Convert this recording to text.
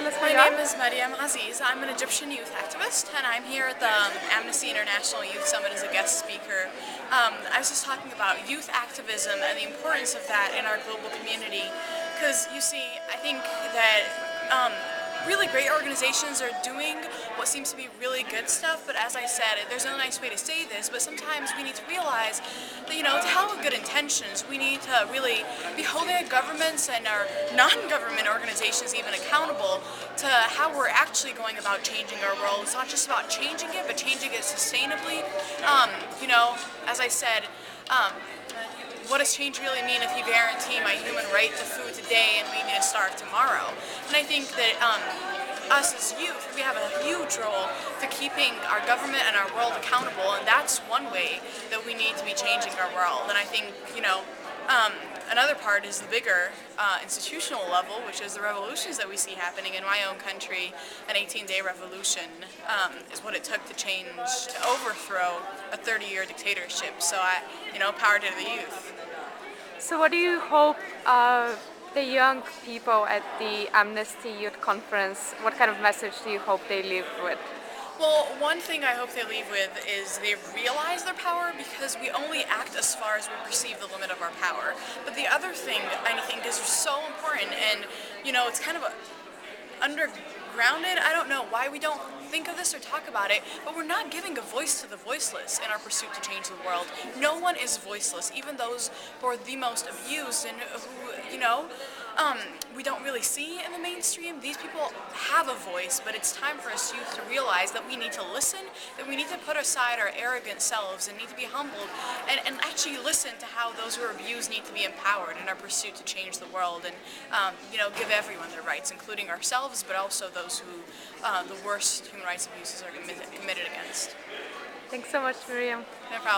tell us who My you are? name is Mariam Aziz. I'm an Egyptian youth activist, and I'm here at the Amnesty International Youth Summit as a guest speaker. I was just talking about youth activism and the importance of that in our global community, because you see, I think that really great organizations are doing what seems to be really good stuff, but as I said, there's no nice way to say this, but sometimes we need to realize that, to hell with good intentions, we need to really be holding our governments and our non-government organizations even accountable to how we're actually going about changing our world. It's not just about changing it, but changing it sustainably. As I said, what does change really mean if you guarantee my human right to food today and leave me to starve tomorrow? And I think that us as youth, we have a huge role to keeping our government and our world accountable, and that's one way that we need to be changing our world. And I think, another part is the bigger institutional level, which is the revolutions that we see happening in my own country. An 18-day revolution is what it took to overthrow a 30-year dictatorship. So power to the youth. So what do you hope the young people at the Amnesty Youth Conference, what kind of message do you hope they leave with? Well, one thing I hope they leave with is they realize their power, because we only act as far as we perceive the limit of our power. But the other thing I think is so important, and it's kind of undergrounded. I don't know why we don't think of this or talk about it, but we're not giving a voice to the voiceless in our pursuit to change the world. No one is voiceless, even those who are the most abused and who, we don't really see in the mainstream. These people have a voice, but it's time for us youth to realize that we need to listen, that we need to put aside our arrogant selves and need to be humbled and actually listen to how those who are abused need to be empowered in our pursuit to change the world and, give everyone their rights, including ourselves, but also those who the worst human rights abuses are committed against. Thanks so much, Miriam. No problem.